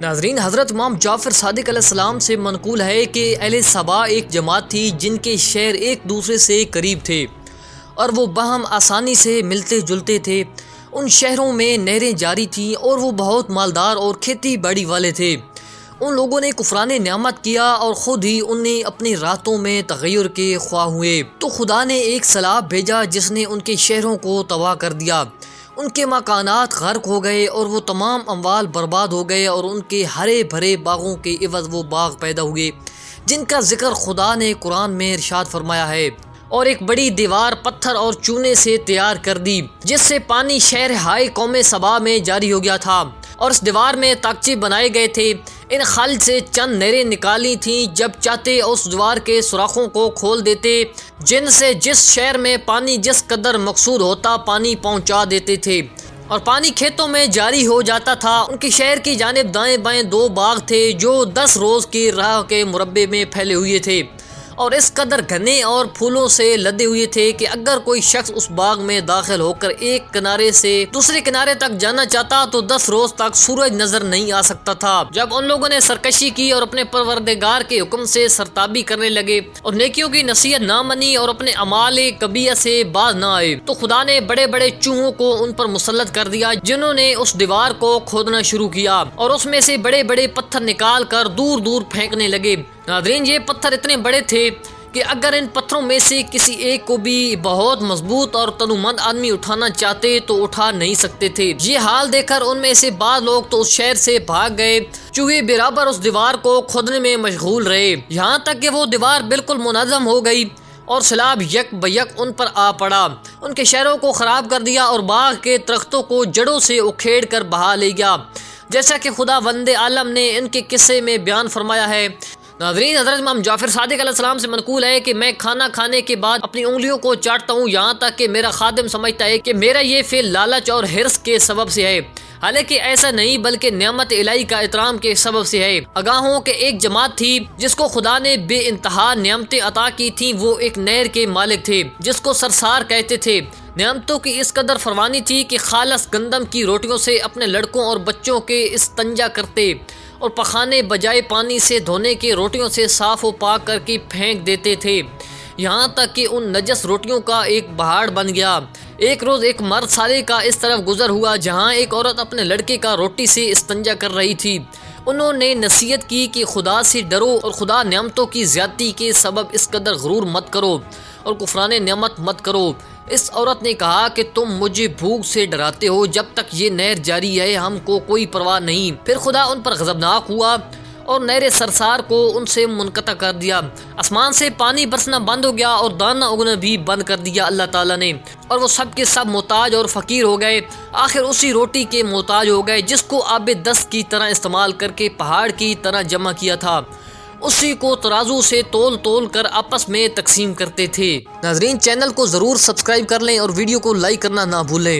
ناظرین، حضرت امام جعفر صادق علیہ السلام سے منقول ہے کہ اہل سبا ایک جماعت تھی جن کے شہر ایک دوسرے سے قریب تھے اور وہ باہم آسانی سے ملتے جلتے تھے۔ ان شہروں میں نہریں جاری تھیں اور وہ بہت مالدار اور کھیتی باڑی والے تھے۔ ان لوگوں نے کفران نعمت کیا اور خود ہی انہیں اپنی راتوں میں تغیر کے خواہ ہوئے، تو خدا نے ایک سیلاب بھیجا جس نے ان کے شہروں کو تباہ کر دیا۔ ان کے مکانات غرق ہو گئے اور وہ تمام اموال برباد ہو گئے، اور ان کے ہرے بھرے باغوں کے عوض وہ باغ پیدا ہوئے جن کا ذکر خدا نے قرآن میں ارشاد فرمایا ہے۔ اور ایک بڑی دیوار پتھر اور چونے سے تیار کر دی جس سے پانی شہر ہائے قوم سبا میں جاری ہو گیا تھا، اور اس دیوار میں تاکچے بنائے گئے تھے۔ ان خل سے چند نہریں نکالی تھیں، جب چاہتے اس دیوار کے سوراخوں کو کھول دیتے، جن سے جس شہر میں پانی جس قدر مقصود ہوتا پانی پہنچا دیتے تھے، اور پانی کھیتوں میں جاری ہو جاتا تھا۔ ان کے شہر کی جانب دائیں بائیں 2 باغ تھے جو 10 روز کی راہ کے مربع میں پھیلے ہوئے تھے، اور اس قدر گھنے اور پھولوں سے لدے ہوئے تھے کہ اگر کوئی شخص اس باغ میں داخل ہو کر ایک کنارے سے دوسرے کنارے تک جانا چاہتا تو 10 روز تک سورج نظر نہیں آ سکتا تھا۔ جب ان لوگوں نے سرکشی کی اور اپنے پروردگار کے حکم سے سرتابی کرنے لگے اور نیکیوں کی نصیحت نہ مانی اور اپنے اعمال کبیہ سے باز نہ آئے، تو خدا نے بڑے بڑے چوہوں کو ان پر مسلط کر دیا، جنہوں نے اس دیوار کو کھودنا شروع کیا اور اس میں سے بڑے بڑے پتھر نکال کر دور دور پھینکنے لگے۔ ناظرین، یہ پتھر اتنے بڑے تھے کہ اگر ان پتھروں میں سے کسی ایک کو بھی بہت مضبوط اور تنومند آدمی اٹھانا چاہتے تو اٹھا نہیں سکتے تھے۔ یہ حال دیکھ کر ان میں سے بعض لوگ تو اس شہر سے بھاگ گئے۔ چوہے برابر اس دیوار کو کھودنے میں مشغول رہے، یہاں تک کہ وہ دیوار بالکل منظم ہو گئی اور سیلاب یک بیک ان پر آ پڑا، ان کے شہروں کو خراب کر دیا اور باغ کے درختوں کو جڑوں سے اکھیڑ کر بہا لے گیا، جیسا کہ خدا وند عالم نے ان کے قصے میں بیان فرمایا ہے۔ ناظرین، حضرت امام جعفر صادق علیہ السلام سے منقول ہے کہ میں کھانا کھانے کے بعد اپنی انگلیوں کو چاٹتا ہوں، یہاں تک کہ میرا خادم سمجھتا ہے کہ میرا یہ فعل لالچ اور حرص کے سبب سے ہے، حالانکہ ایسا نہیں بلکہ نعمت الہی کا احترام کے سبب سے ہے۔ آگاہ ہوں کہ ایک جماعت تھی جس کو خدا نے بے انتہا نعمتیں عطا کی تھیں۔ وہ ایک نہر کے مالک تھے جس کو سرسار کہتے تھے۔ نعمتوں کی اس قدر فروانی تھی کہ خالص گندم کی روٹیوں سے اپنے لڑکوں اور بچوں کے استنجا کرتے اور پخانے بجائے پانی سے دھونے کے روٹیوں سے صاف و پاک کر کے پھینک دیتے تھے، یہاں تک کہ ان نجس روٹیوں کا ایک پہاڑ بن گیا۔ ایک روز ایک مرد سالے کا اس طرف گزر ہوا جہاں ایک عورت اپنے لڑکے کا روٹی سے استنجا کر رہی تھی۔ انہوں نے نصیحت کی کہ خدا سے ڈرو اور خدا نعمتوں کی زیادتی کے سبب اس قدر غرور مت کرو اور کفران نعمت مت کرو۔ اس عورت نے کہا کہ تم مجھے بھوک سے ڈراتے ہو، جب تک یہ نہر جاری ہے ہم کو کوئی پرواہ نہیں۔ پھر خدا ان پر غضبناک ہوا اور نہر سرسار کو ان سے منقطع کر دیا۔ آسمان سے پانی برسنا بند ہو گیا اور دانہ اگنا بھی بند کر دیا اللہ تعالیٰ نے، اور وہ سب کے سب محتاج اور فقیر ہو گئے۔ آخر اسی روٹی کے محتاج ہو گئے جس کو آب دست کی طرح استعمال کر کے پہاڑ کی طرح جمع کیا تھا، اسی کو ترازو سے تول تول کر آپس میں تقسیم کرتے تھے۔ ناظرین، چینل کو ضرور سبسکرائب کر لیں اور ویڈیو کو لائک کرنا نہ بھولیں۔